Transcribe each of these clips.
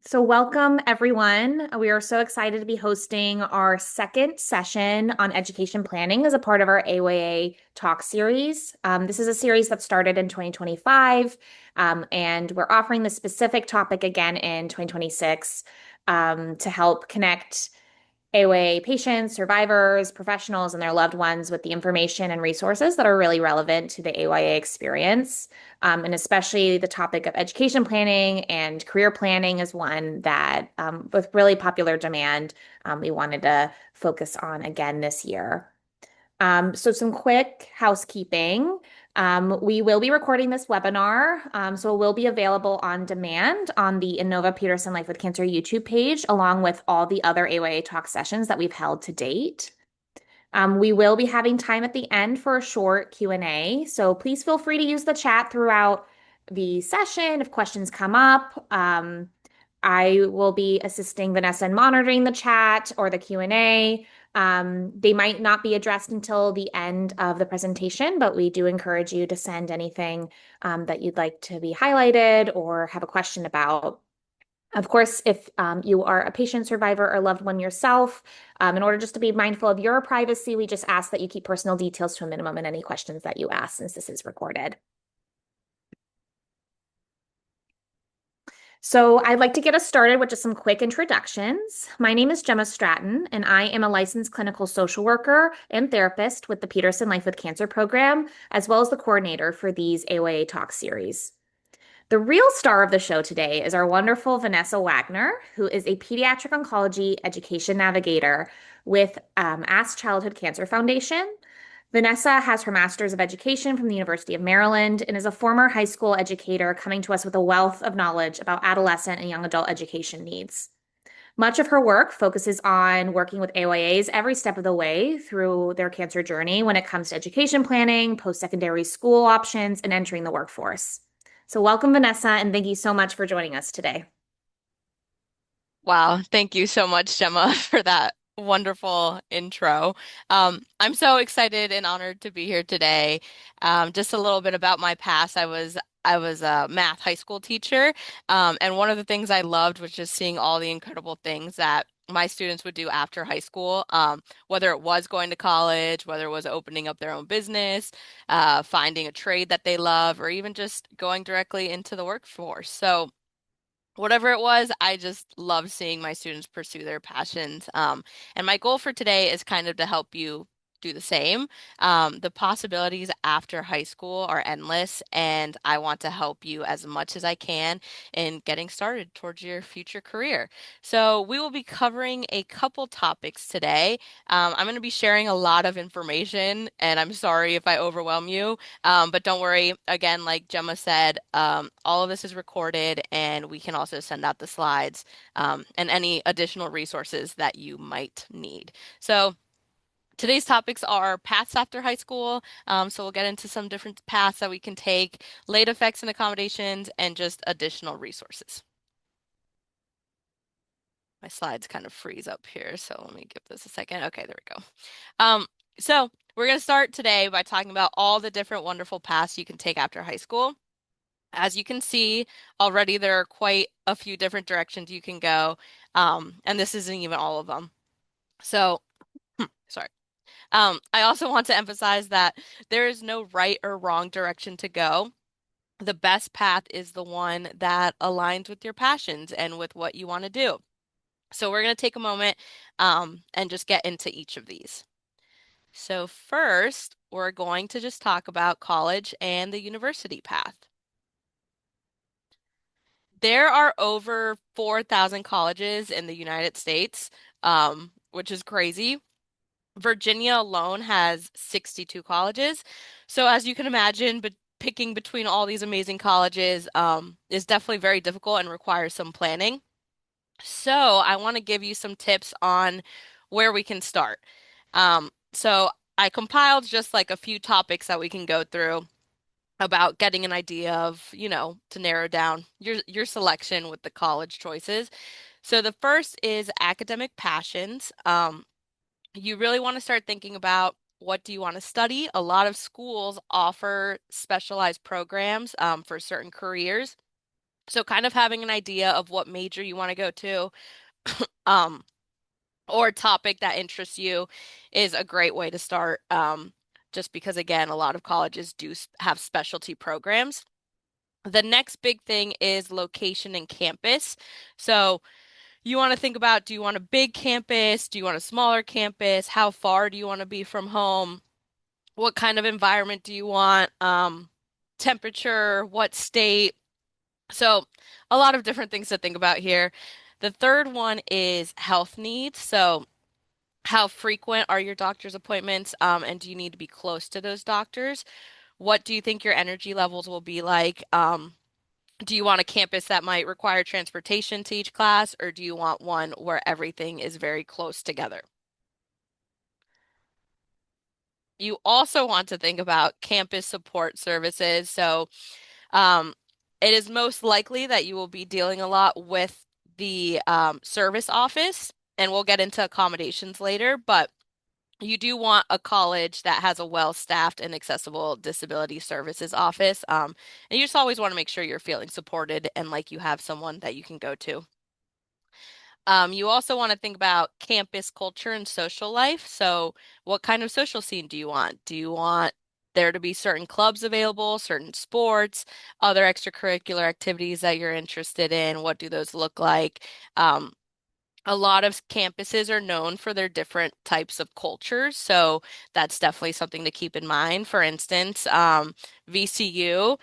So, welcome everyone. We are so excited to be hosting our second session on education planning as a part of our AYA talk series. This is a series that started in 2025, and we're offering the specific topic again in 2026 to help connect AOA patients, survivors, professionals, and their loved ones with the information and resources that are really relevant to the AYA experience. And especially the topic of education planning and career planning is one that, with really popular demand, we wanted to focus on again this year. So some quick housekeeping. We will be recording this webinar, so it will be available on demand on the Inova Peterson Life with Cancer YouTube page, along with all the other AYA Talk sessions that we've held to date. We will be having time at the end for a short Q&A, so please feel free to use the chat throughout the session if questions come up. I will be assisting Vanessa in monitoring the chat or the Q&A. They might not be addressed until the end of the presentation, but we do encourage you to send anything that you'd like to be highlighted or have a question about. Of course, if you are a patient, survivor, or loved one yourself, in order just to be mindful of your privacy, we just ask that you keep personal details to a minimum in any questions that you ask since this is recorded. So I'd like to get us started with just some quick introductions. My name is Gemma Stratton, and I am a licensed clinical social worker and therapist with the Peterson Life with Cancer program, as well as the coordinator for these AOA Talk series. The real star of the show today is our wonderful Vanessa Wagener, who is a pediatric oncology education navigator with Ask Childhood Cancer Foundation. Vanessa has her Master's of Education from the University of Maryland and is a former high school educator coming to us with a wealth of knowledge about adolescent and young adult education needs. Much of her work focuses on working with AYAs every step of the way through their cancer journey when it comes to education planning, post-secondary school options, and entering the workforce. So welcome, Vanessa, and thank you so much for joining us today. Wow, thank you so much, Gemma, for that wonderful intro. I'm so excited and honored to be here today. Just a little bit about my past. I was a math high school teacher, and one of the things I loved was just seeing all the incredible things that my students would do after high school, whether it was going to college, whether it was opening up their own business, finding a trade that they love, or even just going directly into the workforce. So whatever it was, I just love seeing my students pursue their passions. And my goal for today is kind of to help you do the same. The possibilities after high school are endless, and I want to help you as much as I can in getting started towards your future career. So, we will be covering a couple topics today. I'm going to be sharing a lot of information, and I'm sorry if I overwhelm you. But don't worry, again, like Gemma said, all of this is recorded and we can also send out the slides and any additional resources that you might need. So today's topics are paths after high school. So we'll get into some different paths that we can take, late effects and accommodations, and just additional resources. My slides kind of freeze up here, so let me give this a second. Okay, there we go. Um, so we're going to start today by talking about all the different wonderful paths you can take after high school. As you can see already, there are quite a few different directions you can go, and this isn't even all of them. So, sorry. I also want to emphasize that there is no right or wrong direction to go. The best path is the one that aligns with your passions and with what you want to do. So we're going to take a moment, and just get into each of these. So first, we're going to just talk about college and the university path. There are over 4,000 colleges in the United States, which is crazy. Virginia alone has 62 colleges. So as you can imagine, but picking between all these amazing colleges is definitely very difficult and requires some planning. So I want to give you some tips on where we can start. So I compiled just like a few topics that we can go through about getting an idea of, to narrow down your selection with the college choices. So the first is academic passions. You really want to start thinking about what do you want to study? A lot of schools offer specialized programs for certain careers. So kind of having an idea of what major you want to go to, um, or topic that interests you is a great way to start. Just because again, a lot of colleges do have specialty programs. The next big thing is location and campus. So you want to think about, do you want a big campus? Do you want a smaller campus? How far do you want to be from home? What kind of environment do you want? Temperature, what state? So, a lot of different things to think about here. The third one is health needs. So, how frequent are your doctor's appointments? And do you need to be close to those doctors? What do you think your energy levels will be like? Do you want a campus that might require transportation to each class, or do you want one where everything is very close together? You also want to think about campus support services. So, um, it is most likely that you will be dealing a lot with the service office, and we'll get into accommodations later, but you do want a college that has a well-staffed and accessible disability services office. And you just always want to make sure you're feeling supported and like you have someone that you can go to. You also want to think about campus culture and social life. So, what kind of social scene do you want? Do you want there to be certain clubs available, certain sports, other extracurricular activities that you're interested in? What do those look like? Um, a lot of campuses are known for their different types of cultures, so that's definitely something to keep in mind. For instance, VCU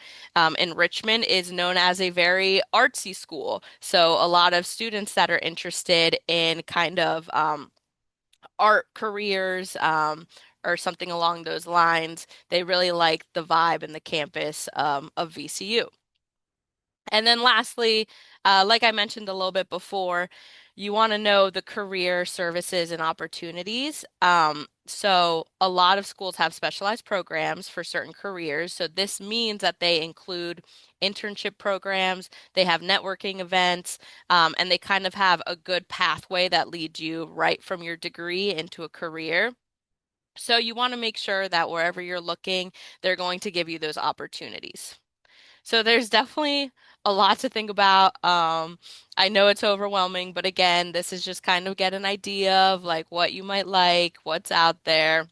in Richmond is known as a very artsy school. So a lot of students that are interested in kind of art careers or something along those lines, they really like the vibe and the campus of VCU. And then lastly, like I mentioned a little bit before, you want to know the career services and opportunities. So a lot of schools have specialized programs for certain careers. So this means that they include internship programs, they have networking events, and they kind of have a good pathway that leads you right from your degree into a career. So you want to make sure that wherever you're looking, they're going to give you those opportunities. So there's definitely a lot to think about. I know it's overwhelming, but again, this is just kind of get an idea of like what you might like, what's out there.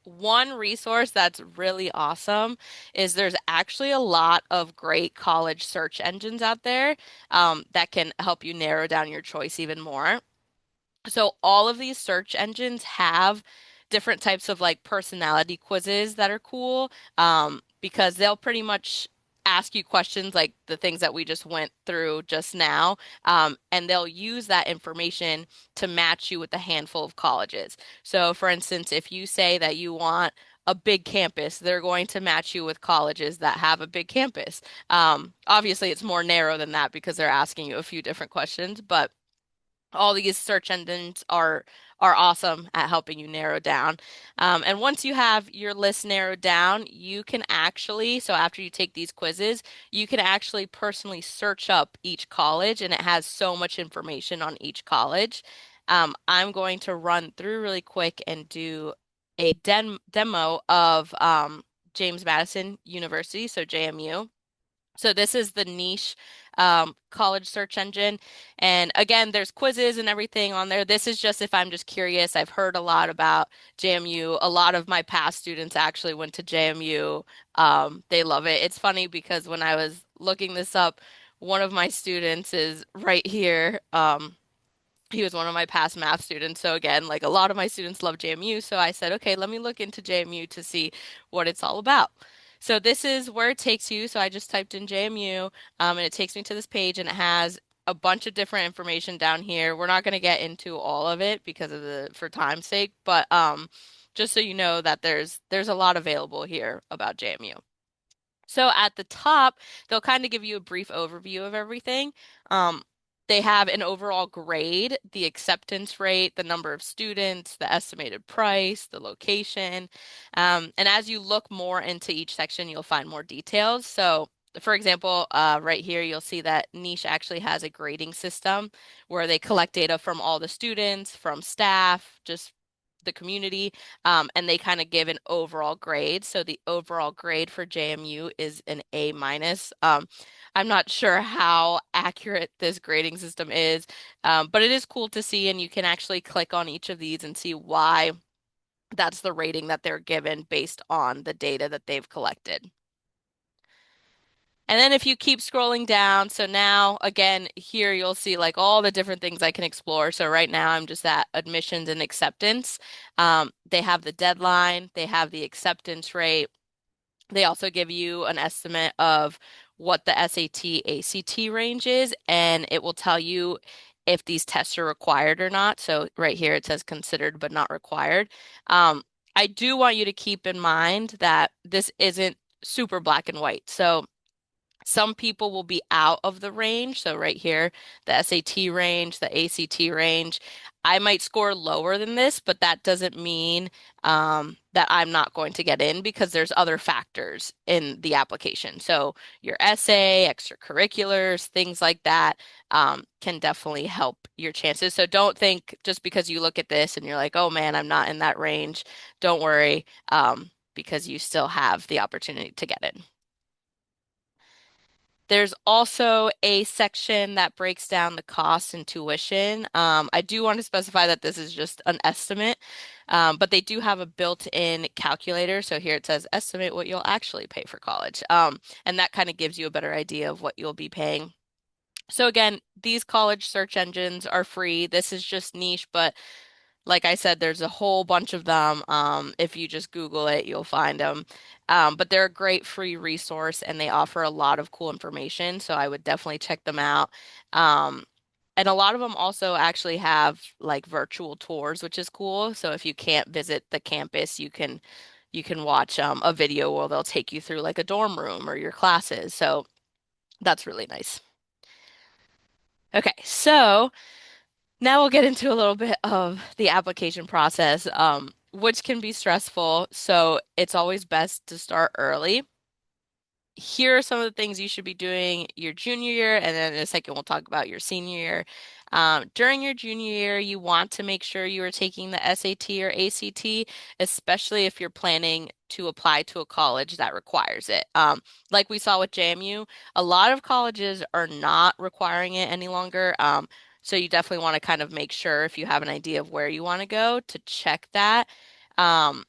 One resource that's really awesome is there's actually a lot of great college search engines out there that can help you narrow down your choice even more. So all of these search engines have different types of like personality quizzes that are cool, because they'll pretty much ask you questions like the things that we just went through just now, and they'll use that information to match you with a handful of colleges. So for instance, if you say that you want a big campus, they're going to match you with colleges that have a big campus. Obviously, it's more narrow than that because they're asking you a few different questions, but all these search engines are awesome at helping you narrow down. And once you have your list narrowed down, you can actually, so after you take these quizzes, you can actually personally search up each college, and it has so much information on each college. I'm going to run through really quick and do a demo of James Madison University, so JMU. So this is the niche college search engine. And again, there's quizzes and everything on there. This is just if I'm just curious. I've heard a lot about JMU. A lot of my past students actually went to JMU. They love it. It's funny because when I was looking this up, one of my students is right here. He was one of my past math students. So again, like a lot of my students love JMU. So I said, okay, let me look into JMU to see what it's all about. So this is where it takes you. So I just typed in JMU, and it takes me to this page, and it has a bunch of different information down here. We're not going to get into all of it because of the for time's sake, but just so you know that there's a lot available here about JMU. So at the top, they'll kind of give you a brief overview of everything. Um, they have an overall grade, the acceptance rate, the number of students, the estimated price, the location. And as you look more into each section, you'll find more details. So, for example, right here, you'll see that Niche actually has a grading system where they collect data from all the students, from staff, just the community, and they kind of give an overall grade. So the overall grade for JMU is an A minus. I'm not sure how accurate this grading system is, but it is cool to see, and you can actually click on each of these and see why that's the rating that they're given based on the data that they've collected. And then if you keep scrolling down, so now again, here you'll see like all the different things I can explore. So right now I'm just at admissions and acceptance. They have the deadline, they have the acceptance rate. They also give you an estimate of what the SAT, ACT range is, and it will tell you if these tests are required or not. So right here it says considered but not required. Um, I do want you to keep in mind that this isn't super black and white. So some people will be out of the range. So right here, the SAT range, the ACT range. I might score lower than this, but that doesn't mean that I'm not going to get in because there's other factors in the application. So your essay, extracurriculars, things like that can definitely help your chances. So don't think just because you look at this and you're like, oh man, I'm not in that range. Don't worry, because you still have the opportunity to get in. There's also a section that breaks down the cost and tuition. I do want to specify that this is just an estimate, but they do have a built-in calculator. So here it says estimate what you'll actually pay for college. And that kind of gives you a better idea of what you'll be paying. So again, these college search engines are free. This is just niche, but like I said, there's a whole bunch of them. If you just Google it, you'll find them. But they're a great free resource and they offer a lot of cool information. So I would definitely check them out. Um, and a lot of them also actually have like virtual tours, which is cool. So if you can't visit the campus, you can watch a video where they'll take you through like a dorm room or your classes. So that's really nice. Okay, so now we'll get into a little bit of the application process, which can be stressful. So it's always best to start early. Here are some of the things you should be doing your junior year, and then in a second we'll talk about your senior year. During your junior year, you want to make sure you are taking the SAT or ACT, especially if you're planning to apply to a college that requires it. Like we saw with JMU, a lot of colleges are not requiring it any longer. So you definitely want to kind of make sure if you have an idea of where you want to go to check that. Um,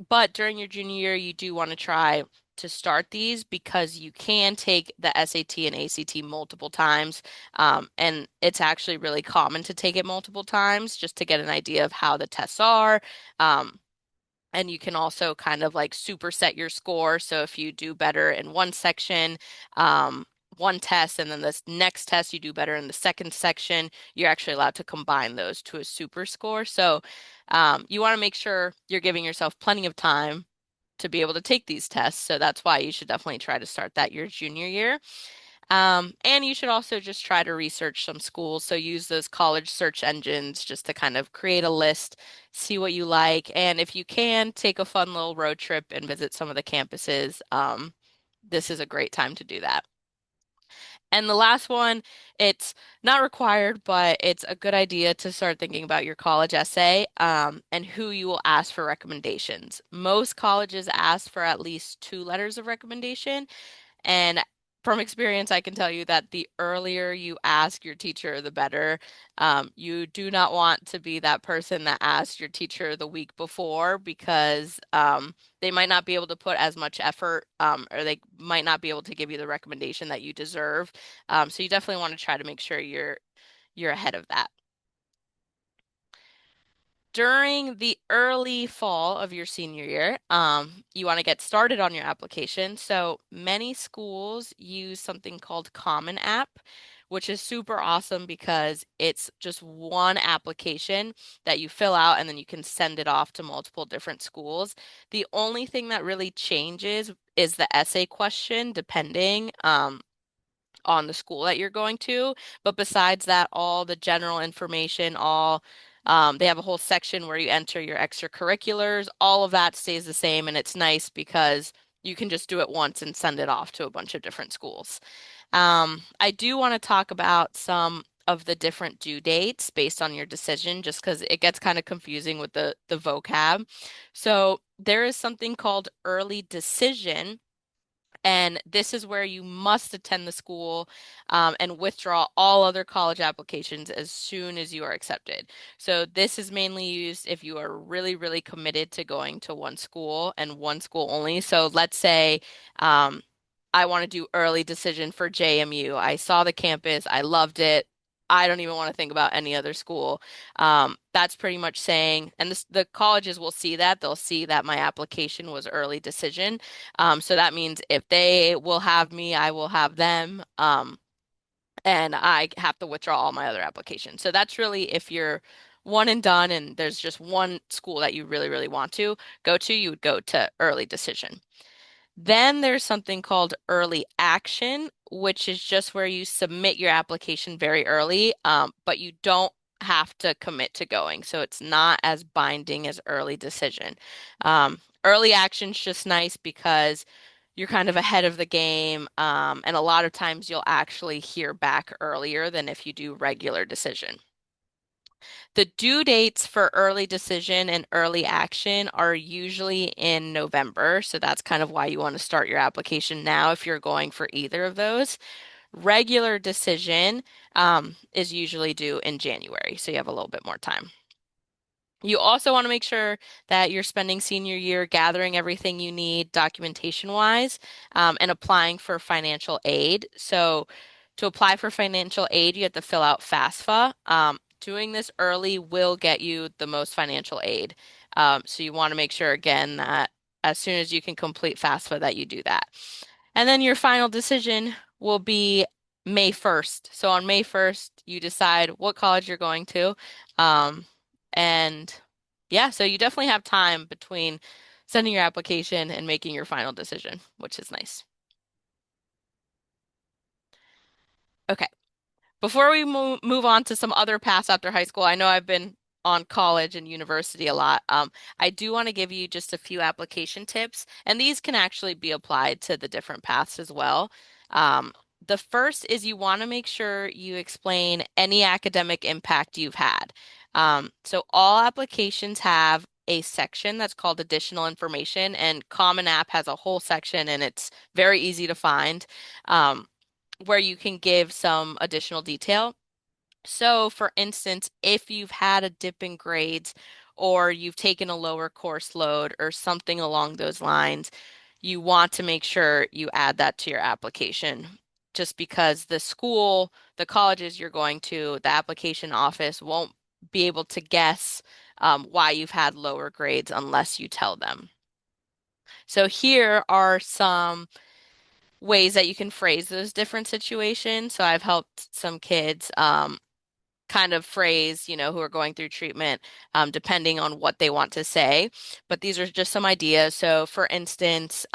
but during your junior year, you do want to try to start these because you can take the SAT and ACT multiple times. And it's actually really common to take it multiple times just to get an idea of how the tests are. Um, and you can also kind of like superset your score. So if you do better in one section, one test, and then this next test you do better in the second section, you're actually allowed to combine those to a super score. So you want to make sure you're giving yourself plenty of time to be able to take these tests. So that's why you should definitely try to start that your junior year. And you should also just try to research some schools. So use those college search engines just to kind of create a list, see what you like. And if you can, take a fun little road trip and visit some of the campuses. This is a great time to do that. And the last one, it's not required, but it's a good idea to start thinking about your college essay, and who you will ask for recommendations. Most colleges ask for at least two letters of recommendation. And from experience, I can tell you that the earlier you ask your teacher, the better. You do not want to be that person that asked your teacher the week before because they might not be able to put as much effort, or they might not be able to give you the recommendation that you deserve. So you definitely want to try to make sure you're ahead of that. During the early fall of your senior year, you want to get started on your application. So many schools use something called Common App, which is super awesome because it's just one application that you fill out and then you can send it off to multiple different schools. The only thing that really changes is the essay question, depending on the school that you're going to. But besides that, all the general information, they have a whole section where you enter your extracurriculars. All of that stays the same, and it's nice because you can just do it once and send it off to a bunch of different schools. I do want to talk about some of the different due dates based on your decision, just because it gets kind of confusing with the vocab. So there is something called early decision. And this is where you must attend the school and withdraw all other college applications as soon as you are accepted. So this is mainly used if you are really, really committed to going to one school and one school only. So let's say I want to do early decision for JMU. I saw the campus, I loved it. I don't even want to think about any other school. That's pretty much saying, and the colleges will see that. They'll see that my application was early decision. So that means if they will have me, I will have them. And I have to withdraw all my other applications. So that's really if you're one and done and there's just one school that you really, really want to go to, you would go to early decision. Then there's something called early action, which is just where you submit your application very early, but you don't have to commit to going. So it's not as binding as early decision. Early action's just nice because you're kind of ahead of the game, and a lot of times you'll actually hear back earlier than if you do regular decision. The due dates for early decision and early action are usually in November, so that's kind of why you want to start your application now if you're going for either of those. Regular decision is usually due in January, so you have a little bit more time. You also want to make sure that you're spending senior year gathering everything you need documentation wise and applying for financial aid. So, to apply for financial aid, you have to fill out FAFSA. Doing this early will get you the most financial aid. So, you want to make sure again that as soon as you can complete FAFSA, that you do that. And then your final decision will be May 1st. So, on May 1st, you decide what college you're going to. Um, and yeah, so you definitely have time between sending your application and making your final decision, which is nice. Okay. Before we move on to some other paths after high school, I know I've been on college and university a lot. I do want to give you just a few application tips, and these can actually be applied to the different paths as well. Um, the first is you want to make sure you explain any academic impact you've had. So all applications have a section that's called additional information, and Common App has a whole section, and it's very easy to find. Um, where you can give some additional detail. So, for instance, if you've had a dip in grades or you've taken a lower course load or something along those lines, you want to make sure you add that to your application. Just because the school, the colleges you're going to, the application office won't be able to guess why you've had lower grades unless you tell them. So, here are some ways that you can phrase those different situations. So I've helped some kids kind of phrase, who are going through treatment, depending on what they want to say. But these are just some ideas. So, for instance,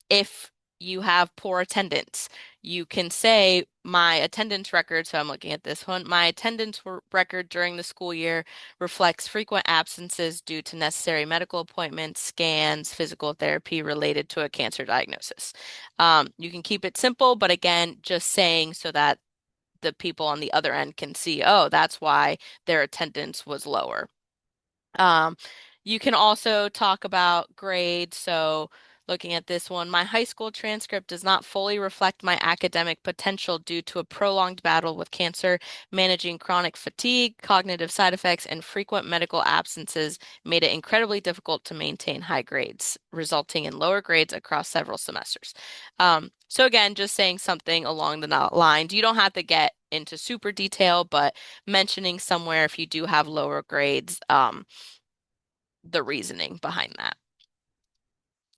if you have poor attendance, you can say, my attendance record. So, I'm looking at this one. My attendance record during the school year reflects frequent absences due to necessary medical appointments, scans, physical therapy related to a cancer diagnosis. You can keep it simple, but again, just saying so that the people on the other end can see, oh, that's why their attendance was lower. Um, you can also talk about grades. So, looking at this one, my high school transcript does not fully reflect my academic potential due to a prolonged battle with cancer. Managing chronic fatigue, cognitive side effects, and frequent medical absences made it incredibly difficult to maintain high grades, resulting in lower grades across several semesters. So, again, just saying something along the lines. You don't have to get into super detail, but mentioning somewhere if you do have lower grades, the reasoning behind that.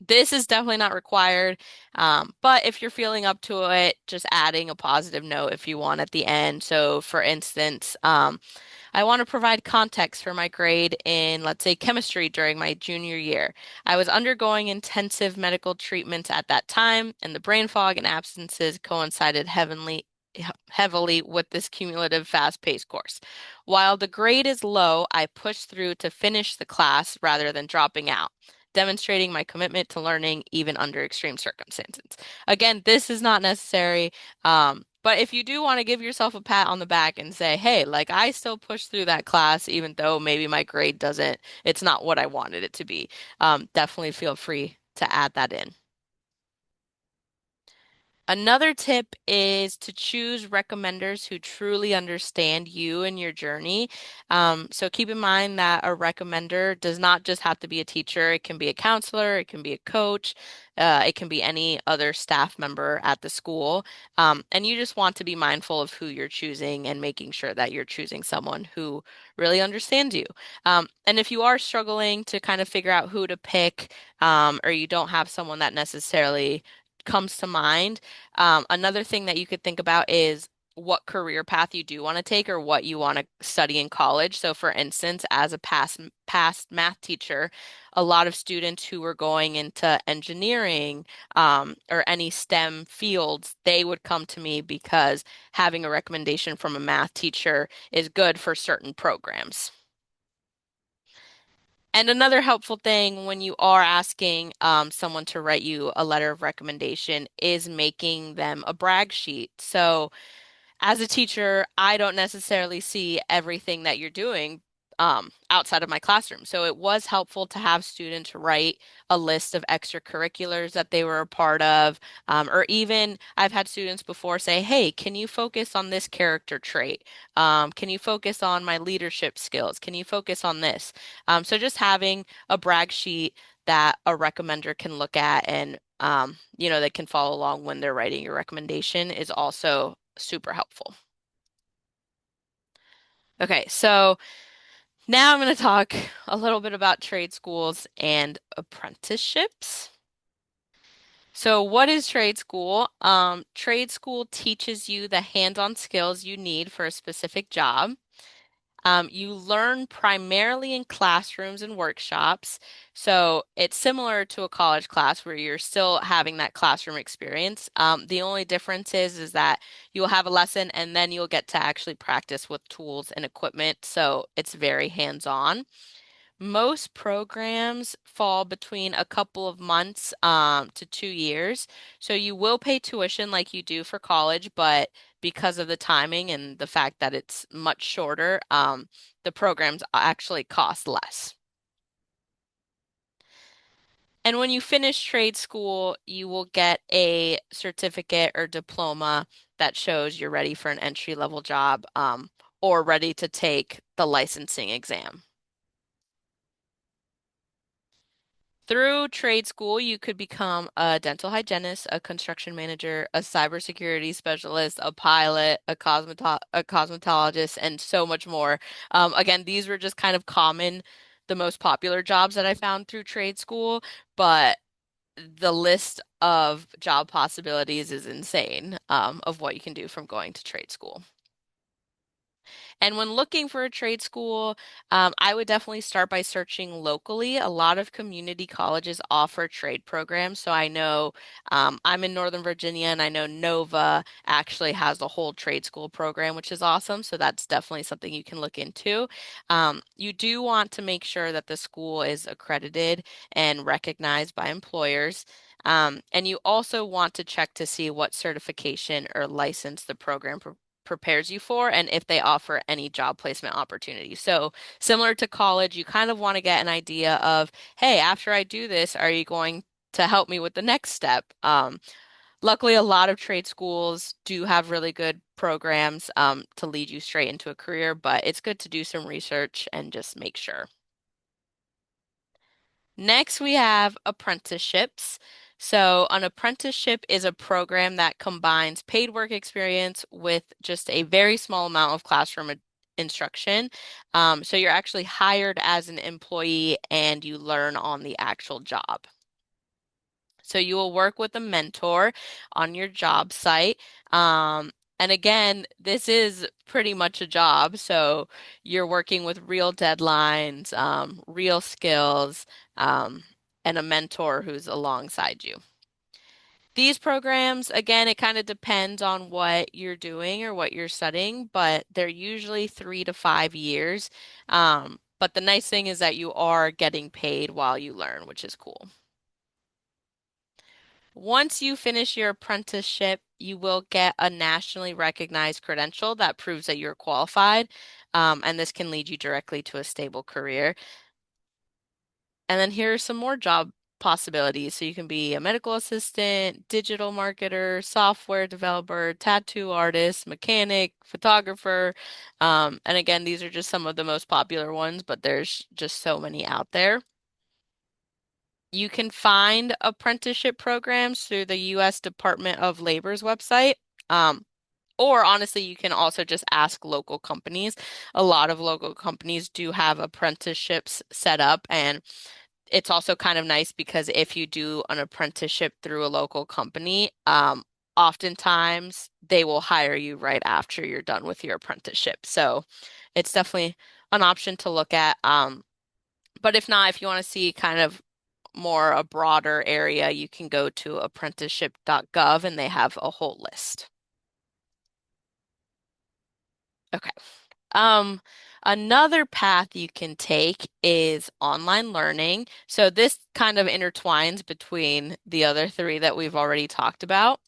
This is definitely not required, but if you're feeling up to it, just adding a positive note if you want at the end. So, for instance, I want to provide context for my grade in, let's say, chemistry during my junior year. I was undergoing intensive medical treatments at that time, and the brain fog and absences coincided heavily with this cumulative fast-paced course. While the grade is low, I pushed through to finish the class rather than dropping out, demonstrating my commitment to learning even under extreme circumstances. Again, this is not necessary. But if you do want to give yourself a pat on the back and say, hey, like I still pushed through that class, even though maybe my grade doesn't, it's not what I wanted it to be, definitely feel free to add that in. Another tip is to choose recommenders who truly understand you and your journey. So keep in mind that a recommender does not just have to be a teacher. It can be a counselor, it can be a coach, it can be any other staff member at the school. And you just want to be mindful of who you're choosing and making sure that you're choosing someone who really understands you. And if you are struggling to kind of figure out who to pick, or you don't have someone that necessarily comes to mind, another thing that you could think about is what career path you do want to take or what you want to study in college. So, for instance, as a past math teacher, a lot of students who were going into engineering or any STEM fields, they would come to me because having a recommendation from a math teacher is good for certain programs. And another helpful thing when you are asking someone to write you a letter of recommendation is making them a brag sheet. So, as a teacher, I don't necessarily see everything that you're doing outside of my classroom. So it was helpful to have students write a list of extracurriculars that they were a part of. Or even I've had students before say, hey, can you focus on this character trait? Can you focus on my leadership skills? Can you focus on this? So just having a brag sheet that a recommender can look at and they can follow along when they're writing your recommendation is also super helpful. Okay, so now I'm going to talk a little bit about trade schools and apprenticeships. So, what is trade school? Trade school teaches you the hands-on skills you need for a specific job. You learn primarily in classrooms and workshops. So it's similar to a college class where you're still having that classroom experience. The only difference is that you'll have a lesson and then you'll get to actually practice with tools and equipment. So it's very hands-on. Most programs fall between a couple of months to 2 years. So you will pay tuition like you do for college, but because of the timing and the fact that it's much shorter, the programs actually cost less. And when you finish trade school, you will get a certificate or diploma that shows you're ready for an entry-level job, or ready to take the licensing exam. Through trade school, you could become a dental hygienist, a construction manager, a cybersecurity specialist, a pilot, a cosmetologist, and so much more. Again, these were just kind of the most popular jobs that I found through trade school, but the list of job possibilities is insane, of what you can do from going to trade school. And when looking for a trade school, I would definitely start by searching locally. A lot of community colleges offer trade programs. So I know I'm in Northern Virginia and I know Nova actually has a whole trade school program, which is awesome. So that's definitely something you can look into. You do want to make sure that the school is accredited and recognized by employers. And you also want to check to see what certification or license the program prepares you for and if they offer any job placement opportunities. So, similar to college, you kind of want to get an idea of, hey, after I do this, are you going to help me with the next step? Luckily, a lot of trade schools do have really good programs to lead you straight into a career, but it's good to do some research and just make sure. Next, we have apprenticeships. So, an apprenticeship is a program that combines paid work experience with just a very small amount of classroom instruction. So, you're actually hired as an employee and you learn on the actual job. So you will work with a mentor on your job site. And again, this is pretty much a job. So you're working with real deadlines, real skills, and a mentor who's alongside you. These programs, again, it kind of depends on what you're doing or what you're studying, but they're usually 3 to 5 years. But the nice thing is that you are getting paid while you learn, which is cool. Once you finish your apprenticeship, you will get a nationally recognized credential that proves that you're qualified, and this can lead you directly to a stable career. And then here are some more job possibilities. So you can be a medical assistant, digital marketer, software developer, tattoo artist, mechanic, photographer. And again, these are just some of the most popular ones, but there's just so many out there. You can find apprenticeship programs through the U.S. Department of Labor's website. Um, or honestly, you can also just ask local companies. A lot of local companies do have apprenticeships set up, and it's also kind of nice because if you do an apprenticeship through a local company, oftentimes they will hire you right after you're done with your apprenticeship. So it's definitely an option to look at. But if not, if you want to see kind of more a broader area, you can go to apprenticeship.gov and they have a whole list. Okay. Um, Another path you can take is online learning. So this kind of intertwines between the other three that we've already talked about.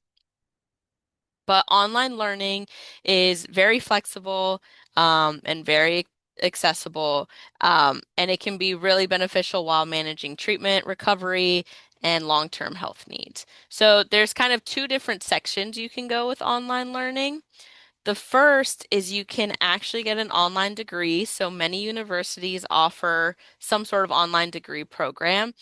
But online learning is very flexible, and very accessible, and it can be really beneficial while managing treatment, recovery, and long-term health needs. So there's kind of two different sections you can go with online learning. The first is you can actually get an online degree. So many universities offer some sort of online degree program.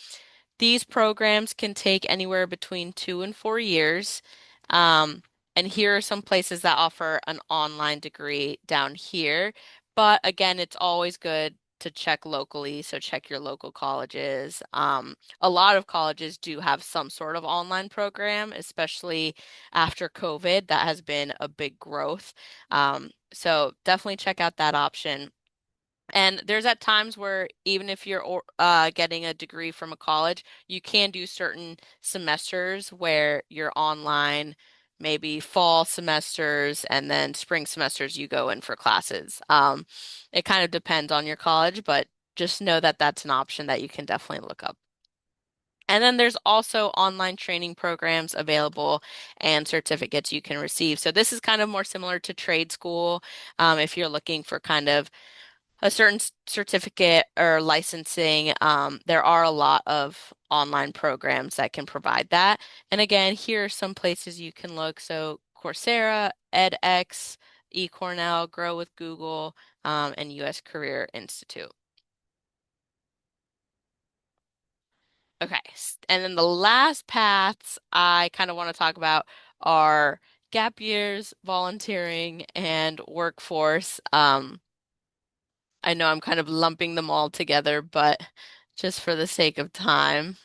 These programs can take anywhere between 2 and 4 years. Um, and here are some places that offer an online degree down here. But again, it's always good to check locally. So check your local colleges. A lot of colleges do have some sort of online program, especially after COVID. That has been a big growth. So definitely check out that option. And there's at times where even if you're getting a degree from a college, you can do certain semesters where you're online, maybe fall semesters, and then spring semesters you go in for classes. It kind of depends on your college, but just know that that's an option that you can definitely look up. And then there's also online training programs available and certificates you can receive. So this is kind of more similar to trade school, if you're looking for kind of a certain certificate or licensing. There are a lot of online programs that can provide that. And again, here are some places you can look. So Coursera, edX, eCornell, Grow with Google, and US Career Institute. Okay, and then the last paths I kind of want to talk about are gap years, volunteering, and workforce. I know I'm kind of lumping them all together, but just for the sake of time.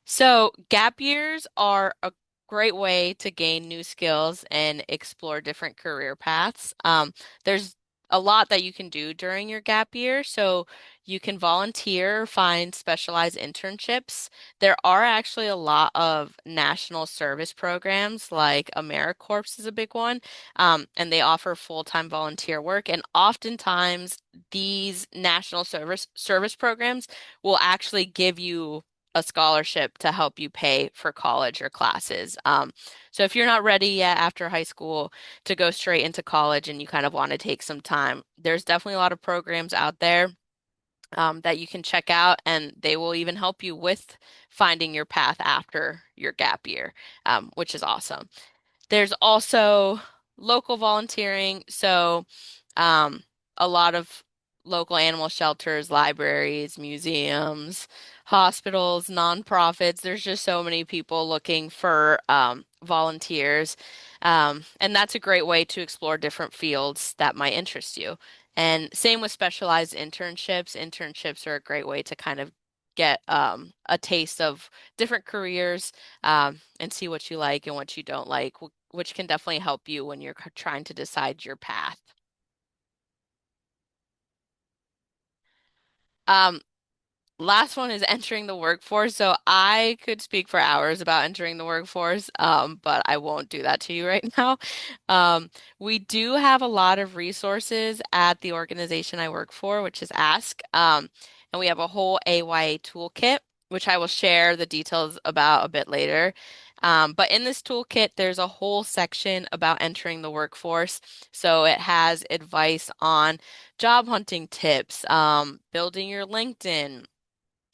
So, gap years are a great way to gain new skills and explore different career paths. There's a lot that you can do during your gap year. So, you can volunteer, find specialized internships. There are actually a lot of national service programs, like AmeriCorps is a big one, and they offer full-time volunteer work. And oftentimes, these national service programs will actually give you a scholarship to help you pay for college or classes. So if you're not ready yet after high school to go straight into college and you kind of want to take some time, there's definitely a lot of programs out there, that you can check out, and they will even help you with finding your path after your gap year, which is awesome. There's also local volunteering. So, um, a lot of local animal shelters, libraries, museums, hospitals, nonprofits. There's just so many people looking for volunteers. And that's a great way to explore different fields that might interest you. And same with specialized internships. Internships are a great way to kind of get a taste of different careers, and see what you like and what you don't like, which can definitely help you when you're trying to decide your path. Um, Last one is entering the workforce. So I could speak for hours about entering the workforce, but I won't do that to you right now. We do have a lot of resources at the organization I work for, which is Ask, and we have a whole AYA toolkit. which I will share the details about a bit later. But in this toolkit, there's a whole section about entering the workforce. So it has advice on job hunting tips, building your LinkedIn,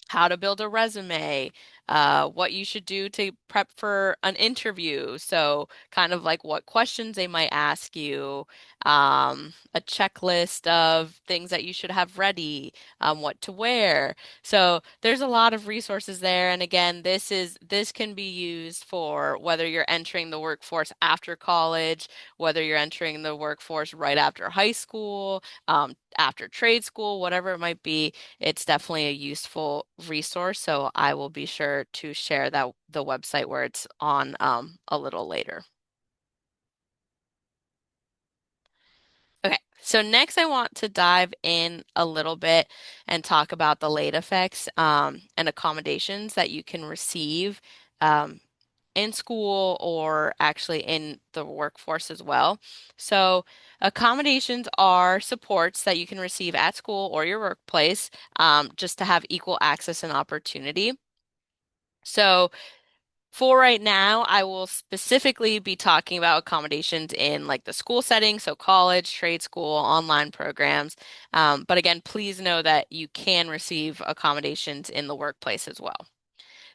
how to build a resume, what you should do to prep for an interview. So, kind of like what questions they might ask you, a checklist of things that you should have ready, what to wear. So, there's a lot of resources there. And again, this can be used for whether you're entering the workforce after college, whether you're entering the workforce right after high school, after trade school, whatever it might be. It's definitely a useful resource, so I will be sure to share that the website where it's on a little later. Okay, so next I want to dive in a little bit and talk about the late effects and accommodations that you can receive um, in school or actually in the workforce as well. So, accommodations are supports that you can receive at school or your workplace just to have equal access and opportunity. So, for right now, I will specifically be talking about accommodations in like the school setting, so college, trade school, online programs. But again, please know that you can receive accommodations in the workplace as well.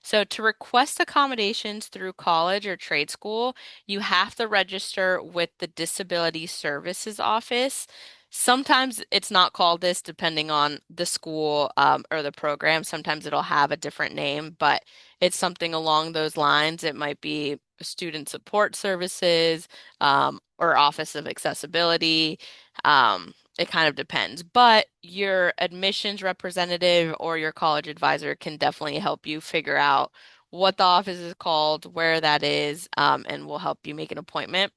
So, to request accommodations through college or trade school, you have to register with the Disability Services Office. Sometimes it's not called this depending on the school or the program. Sometimes it'll have a different name, but it's something along those lines. It might be Student Support Services or Office of Accessibility. It kind of depends, but your admissions representative or your college advisor can definitely help you figure out what the office is called, where that is, and will help you make an appointment.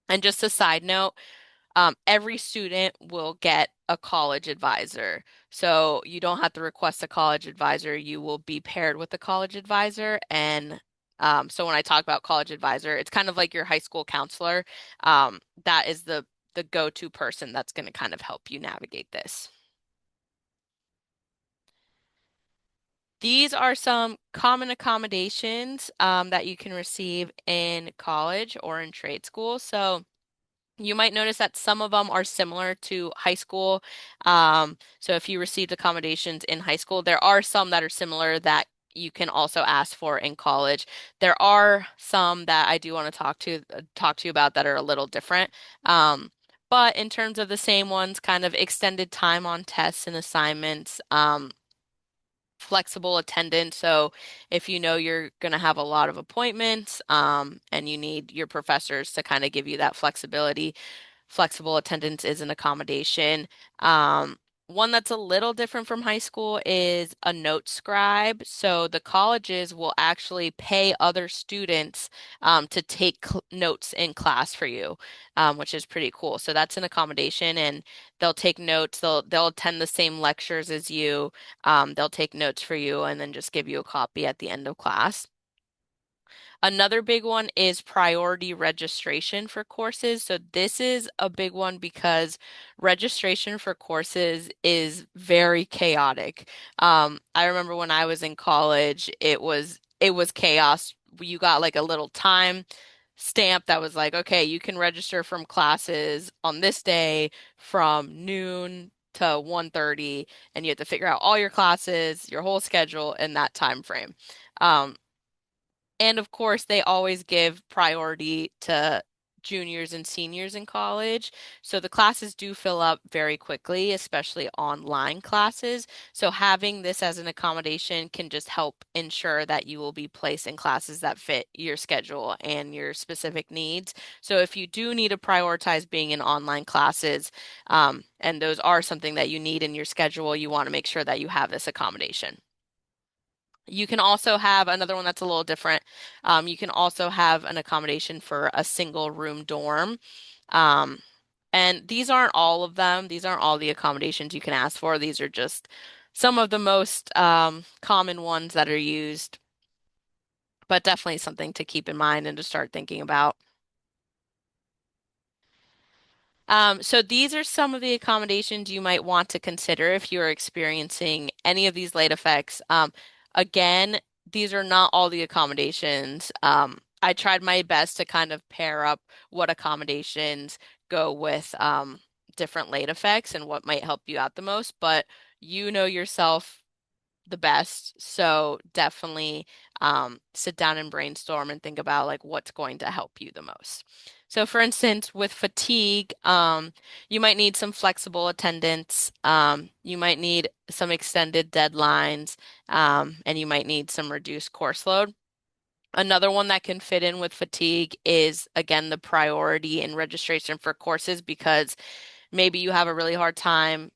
And just a side note, every student will get a college advisor. So you don't have to request a college advisor. You will be paired with a college advisor. And so when I talk about college advisor, it's kind of like your high school counselor. That is the go-to person that's going to kind of help you navigate this. These are some common accommodations that you can receive in college or in trade school. So you might notice that some of them are similar to high school. So if you received accommodations in high school, there are some that are similar that you can also ask for in college. There are some that I do want to talk to you about that are a little different. But in terms of the same ones, kind of extended time on tests and assignments, flexible attendance. So if you know you're going to have a lot of appointments, and you need your professors to kind of give you that flexibility, flexible attendance is an accommodation. Um, One that's a little different from high school is a note scribe. So the colleges will actually pay other students to take notes in class for you, which is pretty cool. So that's an accommodation, and they'll take notes. They'll attend the same lectures as you. They'll take notes for you, and then just give you a copy at the end of class. Another big one is priority registration for courses. So this is a big one because registration for courses is very chaotic. I remember when I was in college, it was chaos. You got like a little time stamp that was like, okay, you can register from classes on this day from noon to 1:30, and you have to figure out all your classes, your whole schedule in that time frame. Um, and of course, they always give priority to juniors and seniors in college. So the classes do fill up very quickly, especially online classes. So having this as an accommodation can just help ensure that you will be placed in classes that fit your schedule and your specific needs. So if you do need to prioritize being in online classes, and those are something that you need in your schedule, you want to make sure that you have this accommodation. You can also have another one that's a little different. You can also have an accommodation for a single room dorm. Um, and these aren't all of them. These aren't all the accommodations you can ask for. These are just some of the most common ones that are used, but definitely something to keep in mind and to start thinking about. So these are some of the accommodations you might want to consider if you're experiencing any of these late effects. Again, these are not all the accommodations. I tried my best to kind of pair up what accommodations go with different late effects and what might help you out the most, but you know yourself the best. So definitely sit down and brainstorm and think about like what's going to help you the most. So for instance, with fatigue, you might need some flexible attendance. You might need some extended deadlines, and you might need some reduced course load. Another one that can fit in with fatigue is, again, the priority in registration for courses because maybe you have a really hard time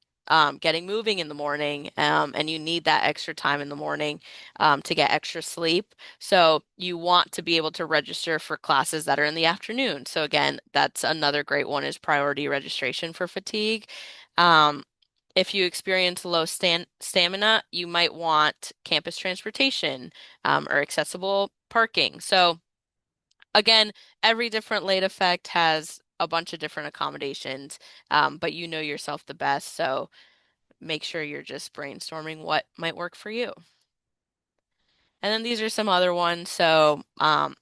getting moving in the morning, and you need that extra time in the morning to get extra sleep. So you want to be able to register for classes that are in the afternoon. So again, that's another great one is priority registration for fatigue. Um, if you experience low stamina, you might want campus transportation or accessible parking. So again, every different late effect has a bunch of different accommodations, but you know yourself the best, so make sure you're just brainstorming what might work for you. And then these are some other ones. So,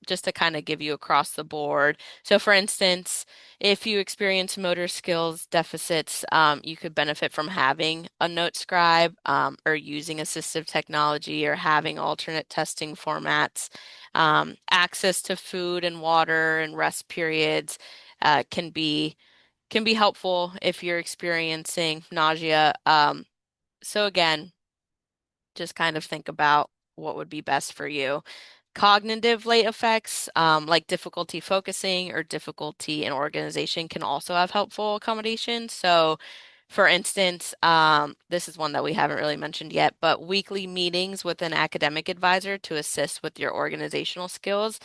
just to kind of give you across the board. So, for instance, if you experience motor skills deficits, you could benefit from having a note scribe, or using assistive technology or having alternate testing formats. Access to food and water and rest periods, can be helpful if you're experiencing nausea. So again, just kind of think about what would be best for you. Cognitive late effects, like difficulty focusing or difficulty in organization, can also have helpful accommodations. So, for instance, this is one that we haven't really mentioned yet, but weekly meetings with an academic advisor to assist with your organizational skills,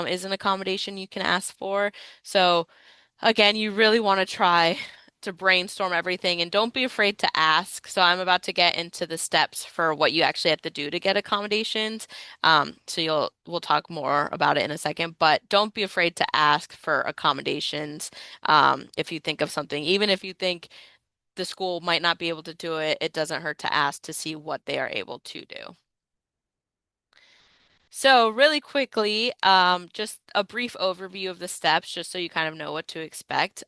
is an accommodation you can ask for. So, again, you really want to try to brainstorm everything and don't be afraid to ask. So I'm about to get into the steps for what you actually have to do to get accommodations. So we'll talk more about it in a second, but don't be afraid to ask for accommodations. If you think of something, even if you think the school might not be able to do it, it doesn't hurt to ask to see what they are able to do. So, really quickly, just a brief overview of the steps, just so you kind of know what to expect.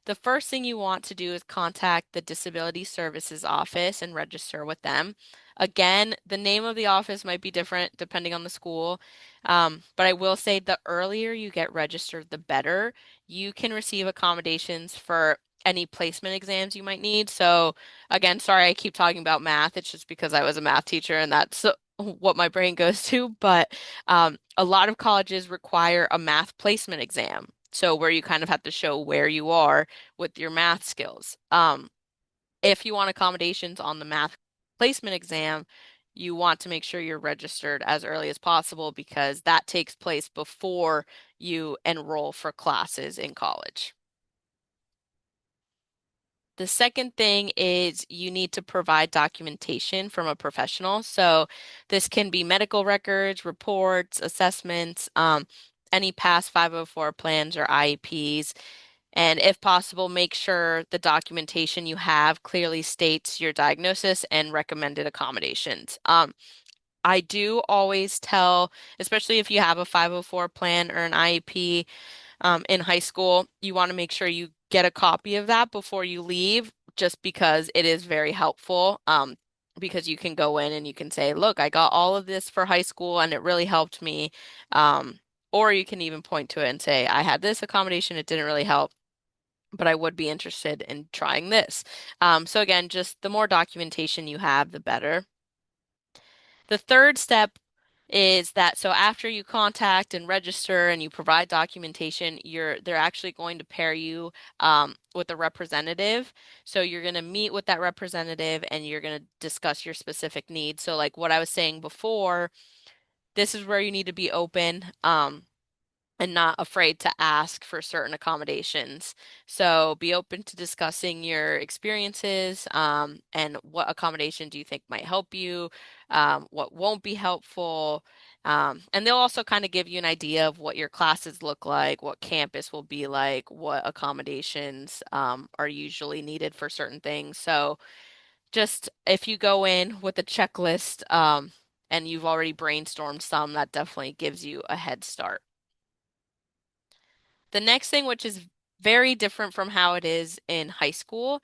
The first thing you want to do is contact the Disability Services Office and register with them. Again, the name of the office might be different depending on the school, but I will say the earlier you get registered, the better. You can receive accommodations for any placement exams you might need. So, again, sorry I keep talking about math. It's just because I was a math teacher and that's what my brain goes to, but a lot of colleges require a math placement exam. So where you kind of have to show where you are with your math skills. If you want accommodations on the math placement exam, you want to make sure you're registered as early as possible because that takes place before you enroll for classes in college. The second thing is you need to provide documentation from a professional. So this can be medical records, reports, assessments, any past 504 plans or IEPs. And if possible, make sure the documentation you have clearly states your diagnosis and recommended accommodations. I do always tell, especially if you have a 504 plan or an IEP, in high school, you want to make sure you get a copy of that before you leave, just because it is very helpful. Because you can go in and you can say, look, I got all of this for high school and it really helped me. Um, or you can even point to it and say, I had this accommodation, it didn't really help, but I would be interested in trying this. So again, just the more documentation you have, the better. The third step is that so after you contact and register and you provide documentation, they're actually going to pair you with a representative. So you're going to meet with that representative and you're going to discuss your specific needs. So like what I was saying before, this is where you need to be open. And not afraid to ask for certain accommodations. So be open to discussing your experiences, and what accommodation do you think might help you, what won't be helpful. And they'll also kind of give you an idea of what your classes look like, what campus will be like, what accommodations are usually needed for certain things. So just if you go in with a checklist, and you've already brainstormed some, that definitely gives you a head start. The next thing, which is very different from how it is in high school,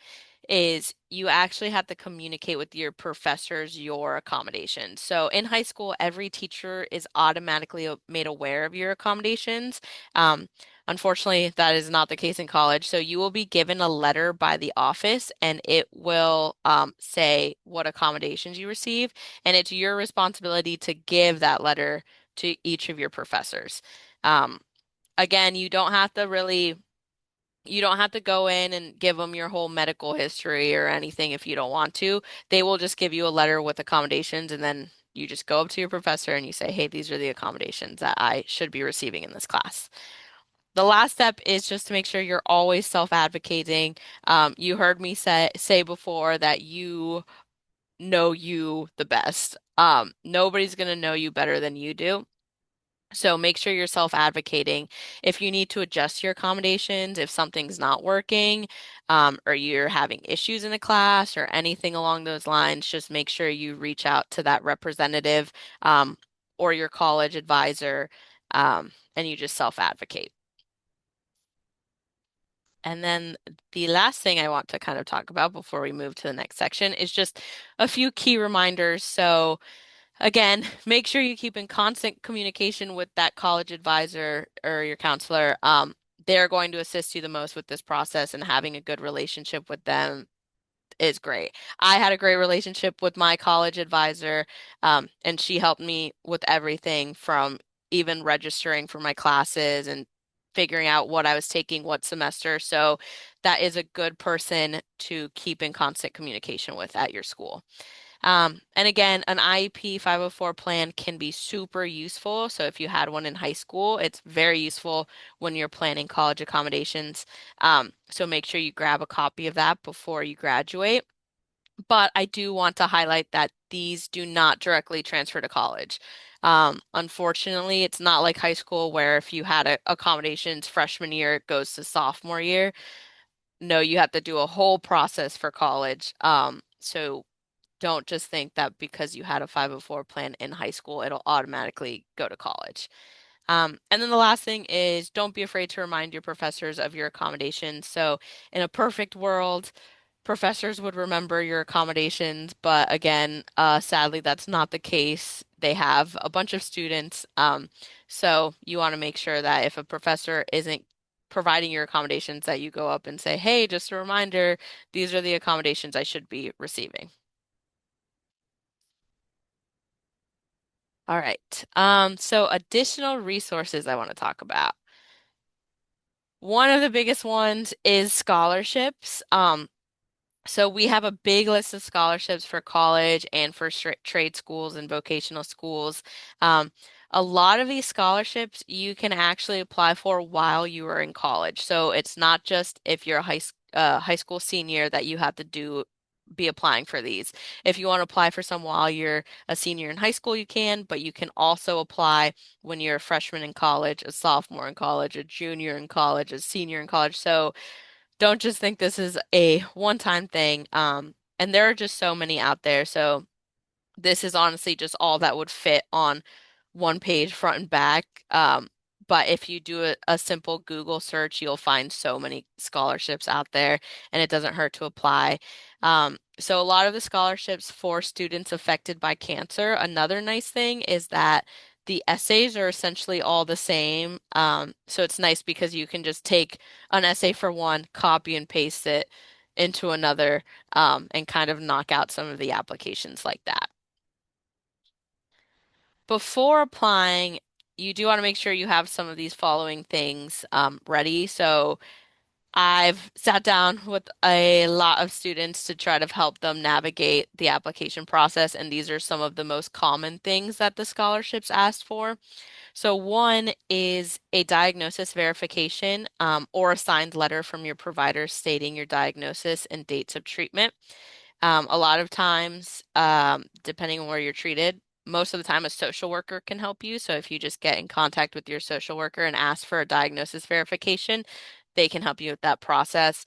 is you actually have to communicate with your professors your accommodations. So in high school, every teacher is automatically made aware of your accommodations. Um, Unfortunately, that is not the case in college. So you will be given a letter by the office, and it will say what accommodations you receive, and it's your responsibility to give that letter to each of your professors. Um, Again, you don't have to go in and give them your whole medical history or anything if you don't want to. They will just give you a letter with accommodations, and then you just go up to your professor and you say, "Hey, these are the accommodations that I should be receiving in this class." The last step is just to make sure you're always self-advocating. You heard me say before that you know you the best. Nobody's going to know you better than you do. So make sure you're self-advocating. If you need to adjust your accommodations, if something's not working, or you're having issues in a class or anything along those lines, just make sure you reach out to that representative, or your college advisor, and you just self-advocate. And then the last thing I want to kind of talk about before we move to the next section is just a few key reminders. So again, make sure you keep in constant communication with that college advisor or your counselor. They're going to assist you the most with this process, and having a good relationship with them is great. I had a great relationship with my college advisor, and she helped me with everything from even registering for my classes and figuring out what I was taking what semester. So that is a good person to keep in constant communication with at your school. And again, an IEP 504 plan can be super useful. So if you had one in high school, it's very useful when you're planning college accommodations. So make sure you grab a copy of that before you graduate. But I do want to highlight that these do not directly transfer to college. Unfortunately, it's not like high school where if you had accommodations freshman year, it goes to sophomore year. No, you have to do a whole process for college. So don't just think that because you had a 504 plan in high school, it'll automatically go to college. And then the last thing is don't be afraid to remind your professors of your accommodations. So, in a perfect world, professors would remember your accommodations, but again, sadly, that's not the case. They have a bunch of students, so you want to make sure that if a professor isn't providing your accommodations, that you go up and say, "Hey, just a reminder, these are the accommodations I should be receiving." All right. So additional resources I want to talk about. One of the biggest ones is scholarships. So we have a big list of scholarships for college and for trade schools and vocational schools. Um, a lot of these scholarships you can actually apply for while you are in college. So it's not just if you're a high school senior that you have to be applying for these. If you want to apply for some while you're a senior in high school, you can, but you can also apply when you're a freshman in college, a sophomore in college, a junior in college, a senior in college. So don't just think this is a one-time thing. And there are just so many out there. So this is honestly just all that would fit on one page, front and back. But if you do a simple Google search, you'll find so many scholarships out there, and it doesn't hurt to apply. So a lot of the scholarships for students affected by cancer. Another nice thing is that the essays are essentially all the same. So it's nice because you can just take an essay for one, copy and paste it into another, and kind of knock out some of the applications like that. Before applying, you do want to make sure you have some of these following things ready. So I've sat down with a lot of students to try to help them navigate the application process, and these are some of the most common things that the scholarships asked for. So one is a diagnosis verification, or a signed letter from your provider stating your diagnosis and dates of treatment. A lot of times, depending on where you're treated, most of the time a social worker can help you. So if you just get in contact with your social worker and ask for a diagnosis verification, they can help you with that process.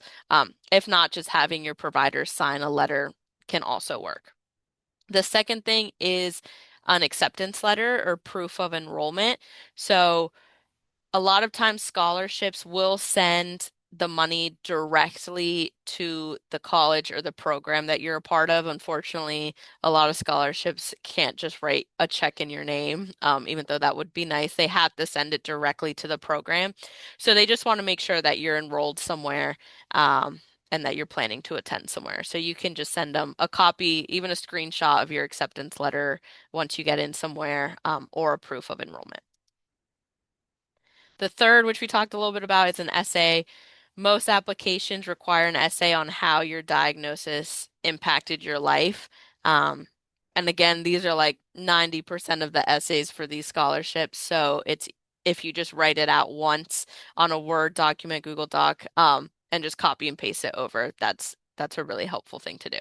If not, just having your provider sign a letter can also work. The second thing is an acceptance letter or proof of enrollment. So a lot of times scholarships will send the money directly to the college or the program that you're a part of. Unfortunately, a lot of scholarships can't just write a check in your name, even though that would be nice. They have to send it directly to the program. So they just want to make sure that you're enrolled somewhere, and that you're planning to attend somewhere. So you can just send them a copy, even a screenshot of your acceptance letter once you get in somewhere, or a proof of enrollment. The third, which we talked a little bit about, is an essay. Most applications require an essay on how your diagnosis impacted your life. Um, and again, these are like 90% of the essays for these scholarships. So it's if you just write it out once on a Word document, Google Doc, and just copy and paste it over, that's a really helpful thing to do.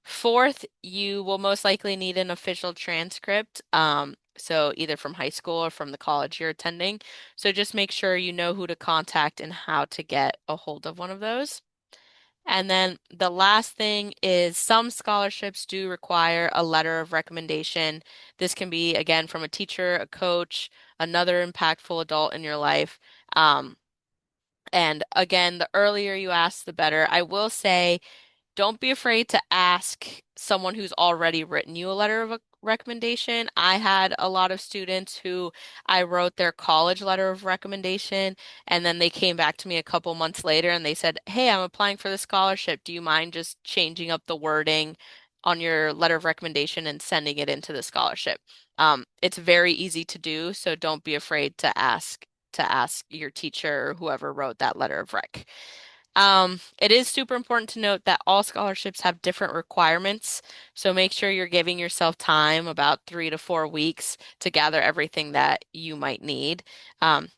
Fourth, you will most likely need an official transcript, so either from high school or from the college you're attending. So just make sure you know who to contact and how to get a hold of one of those. And then the last thing is some scholarships do require a letter of recommendation. This can be, again, from a teacher, a coach, another impactful adult in your life. Um, and again, the earlier you ask, the better. I will say, don't be afraid to ask someone who's already written you a letter of a recommendation. I had a lot of students who I wrote their college letter of recommendation, and then they came back to me a couple months later and they said, "Hey, I'm applying for the scholarship. Do you mind just changing up the wording on your letter of recommendation and sending it into the scholarship?" It's very easy to do, so don't be afraid to ask your teacher or whoever wrote that letter of rec. It is super important to note that all scholarships have different requirements, so make sure you're giving yourself time, about 3 to 4 weeks, to gather everything that you might need.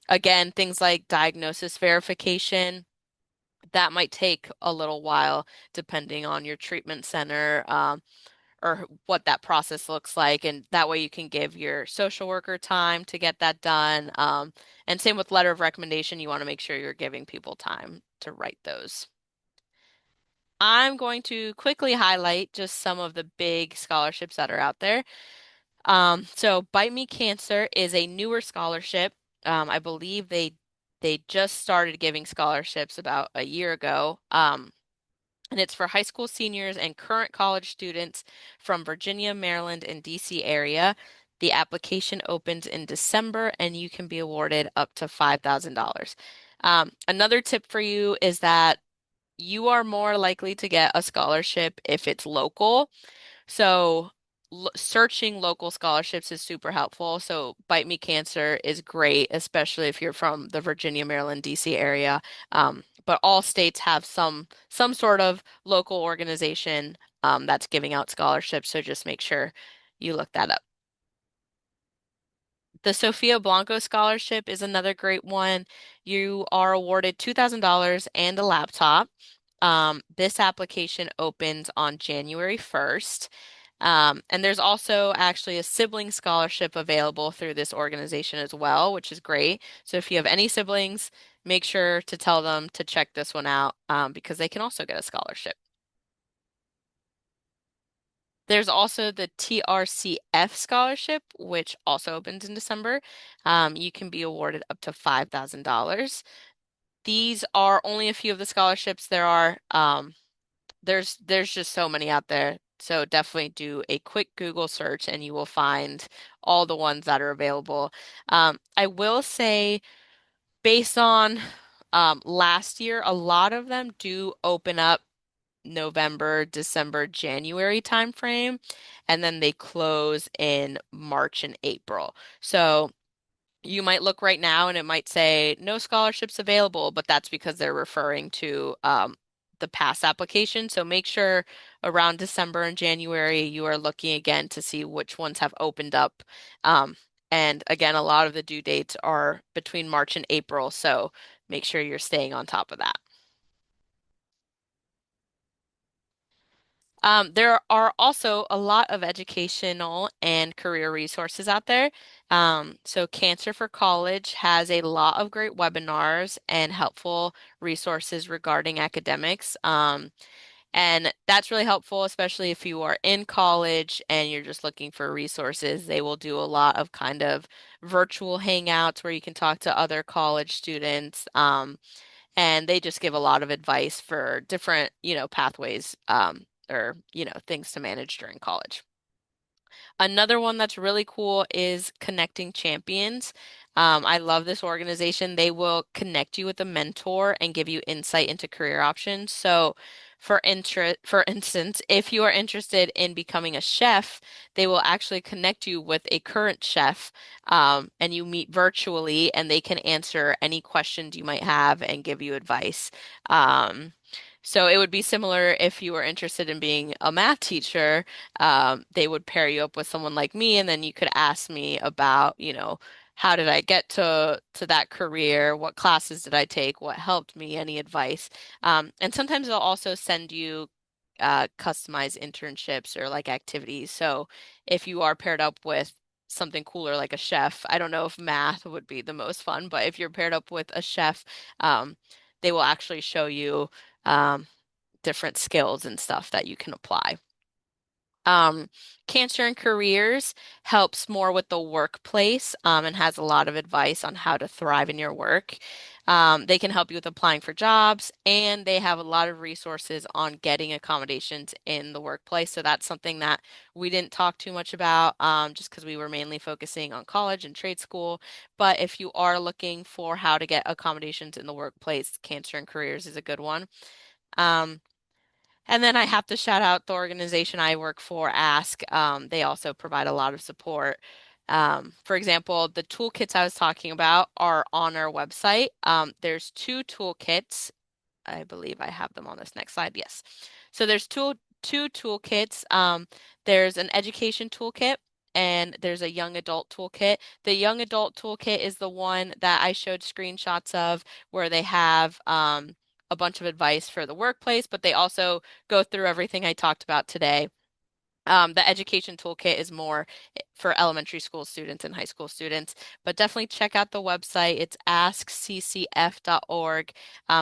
Again, things like diagnosis verification, that might take a little while depending on your treatment center, or what that process looks like, and that way you can give your social worker time to get that done. And same with letter of recommendation, you want to make sure you're giving people time to write those. I'm going to quickly highlight just some of the big scholarships that are out there. So Bite Me Cancer is a newer scholarship. I believe they just started giving scholarships about a year ago. And it's for high school seniors and current college students from Virginia, Maryland, and DC area. The application opens in December, and you can be awarded up to $5,000. Another tip for you is that you are more likely to get a scholarship if it's local. So searching local scholarships is super helpful. So Bite Me Cancer is great, especially if you're from the Virginia, Maryland, DC area. But all states have some sort of local organization, that's giving out scholarships. So just make sure you look that up. The Sofia Blanco Scholarship is another great one. You are awarded $2,000 and a laptop. This application opens on January 1st. And there's also actually a sibling scholarship available through this organization as well, which is great. So if you have any siblings, make sure to tell them to check this one out, because they can also get a scholarship. There's also the TRCF scholarship, which also opens in December. You can be awarded up to $5,000. These are only a few of the scholarships there are. There's just so many out there. So definitely do a quick Google search and you will find all the ones that are available. I will say, based on last year, a lot of them do open up November, December, January timeframe, and then they close in March and April. So you might look right now and it might say no scholarships available, but that's because they're referring to the past application. So make sure around December and January you are looking again to see which ones have opened up. Um, and again, a lot of the due dates are between March and April, so make sure you're staying on top of that. There are also a lot of educational and career resources out there. So Cancer for College has a lot of great webinars and helpful resources regarding academics. And that's really helpful, especially if you are in college and you're just looking for resources. They will do a lot of kind of virtual hangouts where you can talk to other college students. And they just give a lot of advice for different, pathways, or, things to manage during college. Another one that's really cool is Connecting Champions. I love this organization. They will connect you with a mentor and give you insight into career options. So, for instance, if you are interested in becoming a chef, they will actually connect you with a current chef, and you meet virtually, and they can answer any questions you might have and give you advice. Um, so it would be similar if you were interested in being a math teacher. They would pair you up with someone like me, and then you could ask me about, how did I get to that career? What classes did I take? What helped me? Any advice? And sometimes they'll also send you customized internships or like activities. So if you are paired up with something cooler like a chef, I don't know if math would be the most fun, but if you're paired up with a chef, they will actually show you um, different skills and stuff that you can apply. Um, Cancer and Careers helps more with the workplace, and has a lot of advice on how to thrive in your work. They can help you with applying for jobs, and they have a lot of resources on getting accommodations in the workplace. So that's something that we didn't talk too much about, just because we were mainly focusing on college and trade school. But if you are looking for how to get accommodations in the workplace, Cancer and Careers is a good one. Um, and then I have to shout out the organization I work for, Ask. They also provide a lot of support. For example, the toolkits I was talking about are on our website. There's two toolkits. I believe I have them on this next slide. Yes. So there's two toolkits. There's an education toolkit and there's a young adult toolkit. The young adult toolkit is the one that I showed screenshots of where they have a bunch of advice for the workplace, but they also go through everything I talked about today. The education toolkit is more for elementary school students and high school students, but definitely check out the website. It's askccf.org.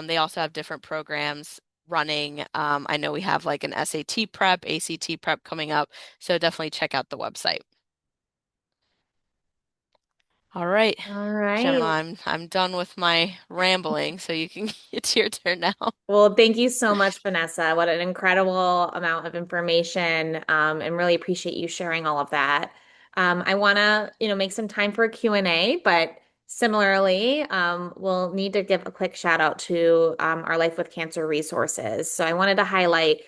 They also have different programs running. I know we have like an SAT prep, ACT prep coming up, so definitely check out the website. All right, All Gemma, right. I'm done with my rambling, so you can it's your turn now. Well, thank you so much, Vanessa. What an incredible amount of information, and really appreciate you sharing all of that. I want to, make some time for a Q&A, but similarly, we'll need to give a quick shout out to our Life with Cancer resources. So I wanted to highlight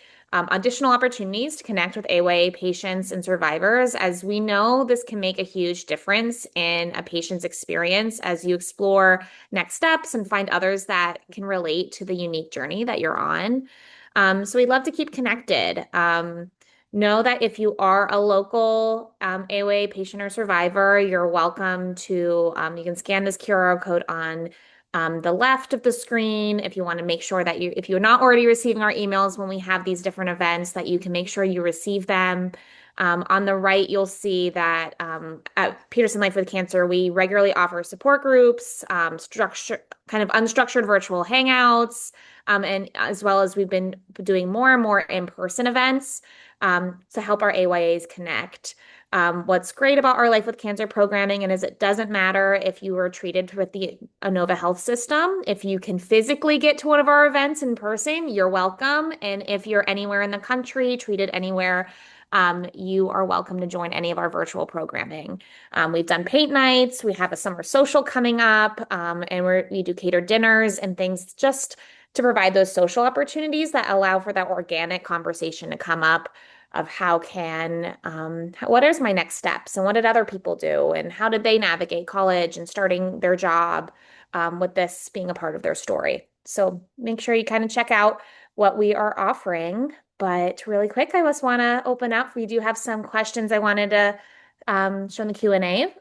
additional opportunities to connect with AYA patients and survivors, as we know this can make a huge difference in a patient's experience as you explore next steps and find others that can relate to the unique journey that you're on. So we'd love to keep connected. Know that if you are a local AOA patient or survivor, you're welcome to, you can scan this QR code on the left of the screen if you want to make sure that if you're not already receiving our emails when we have these different events, that you can make sure you receive them. On the right, you'll see that at Peterson Life with Cancer, we regularly offer support groups, structure, kind of unstructured virtual hangouts, and as well as we've been doing more and more in-person events to help our AYAs connect. What's great about our Life with Cancer programming and is it doesn't matter if you were treated with the Inova Health System. If you can physically get to one of our events in person, you're welcome. And if you're anywhere in the country, treated anywhere, you are welcome to join any of our virtual programming. We've done paint nights, we have a summer social coming up, and we do catered dinners and things just to provide those social opportunities that allow for that organic conversation to come up of what is my next steps and what did other people do and how did they navigate college and starting their job with this being a part of their story. So make sure you kind of check out what we are offering. But really quick, I just want to open up. We do have some questions I wanted to show in the Q&A.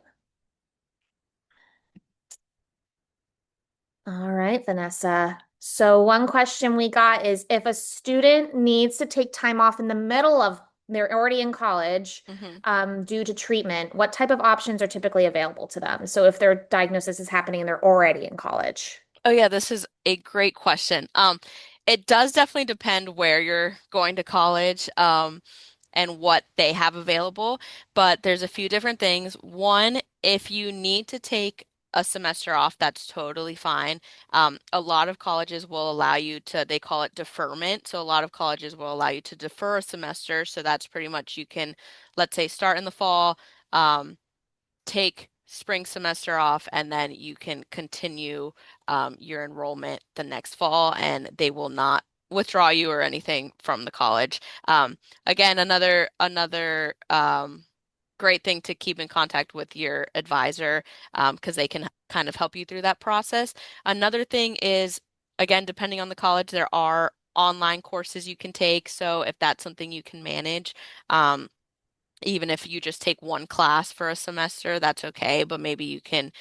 All right, Vanessa. So one question we got is if a student needs to take time off in the middle of they're already in college Mhm. due to treatment, what type of options are typically available to them? So if their diagnosis is happening and they're already in college. Oh yeah, this is a great question. It does definitely depend where you're going to college, and what they have available, but there's a few different things. One, if you need to take a semester off, that's totally fine. A lot of colleges will allow you to, they call it deferment. So a lot of colleges will allow you to defer a semester. So that's pretty much you can, let's say, start in the fall. Take spring semester off, and then you can continue your enrollment the next fall, and they will not withdraw you or anything from the college. Again, another great thing to keep in contact with your advisor, because they can kind of help you through that process. Another thing is, again, depending on the college, there are online courses you can take. So if that's something you can manage, even if you just take one class for a semester, that's okay, but maybe you can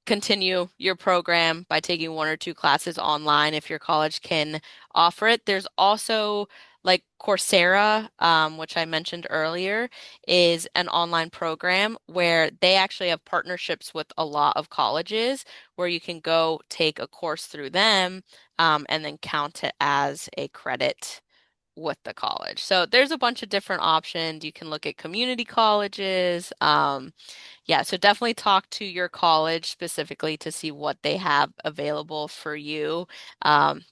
continue your program by taking one or two classes online if your college can offer it. There's also like Coursera, which I mentioned earlier, is an online program where they actually have partnerships with a lot of colleges where you can go take a course through them, and then count it as a credit with the college. So there's a bunch of different options. You can look at community colleges. Yeah, so definitely talk to your college specifically to see what they have available for you,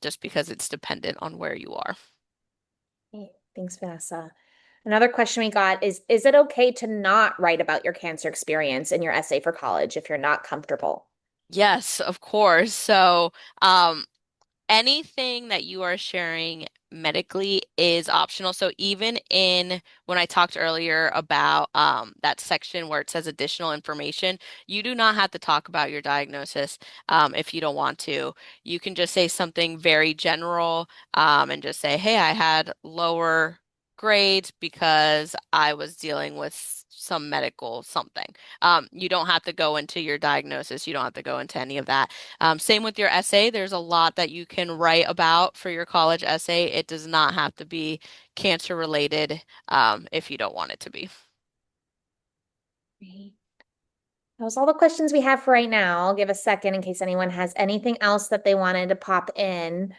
just because it's dependent on where you are. Great. Thanks, Vanessa. Another question we got is it okay to not write about your cancer experience in your essay for college if you're not comfortable? Yes, of course. So, um, anything that you are sharing medically is optional. So even in when I talked earlier about that section where it says additional information, you do not have to talk about your diagnosis, if you don't want to. You can just say something very general, and just say, "Hey, I had lower grades because I was dealing with some medical something." You don't have to go into your diagnosis. You don't have to go into any of that. Same with your essay. There's a lot that you can write about for your college essay. It does not have to be cancer related, if you don't want it to be. Great. That was all the questions we have for right now. I'll give a second in case anyone has anything else that they wanted to pop in.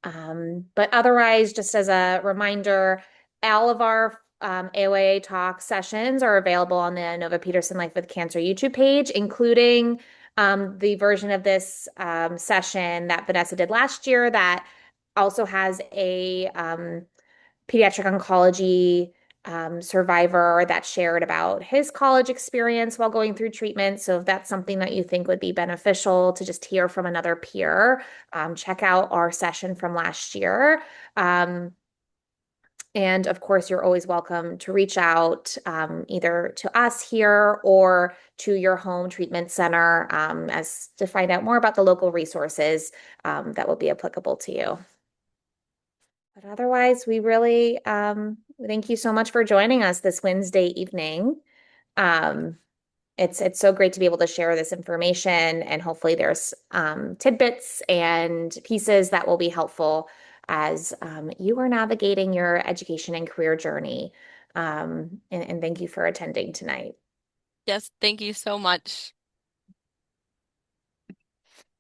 But otherwise, just as a reminder, all of our AOA talk sessions are available on the Nova Peterson Life with Cancer YouTube page, including the version of this session that Vanessa did last year that also has a pediatric oncology survivor that shared about his college experience while going through treatment. So if that's something that you think would be beneficial to just hear from another peer, check out our session from last year. And of course, you're always welcome to reach out either to us here or to your home treatment center as to find out more about the local resources that will be applicable to you. But otherwise, we really thank you so much for joining us this Wednesday evening. Um, it's so great to be able to share this information, and hopefully there's tidbits and pieces that will be helpful as you are navigating your education and career journey. And thank you for attending tonight. Yes, thank you so much.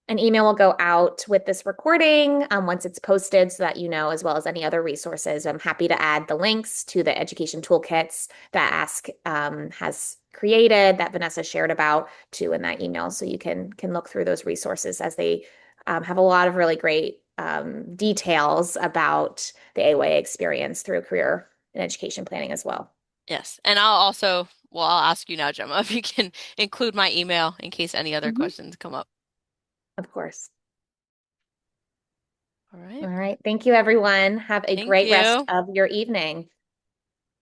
An email will go out with this recording once it's posted so that you know, as well as any other resources. I'm happy to add the links to the education toolkits that Ask has created that Vanessa shared about too in that email. So you can look through those resources as they have a lot of really great details about the AYA experience through career and education planning as well. Yes, and I'll also, well, I'll ask you now, Gemma, if you can include my email in case any other Mhm. questions come up. Of course. All right. All right. Thank you, everyone. Have a Thank great rest you. of your evening.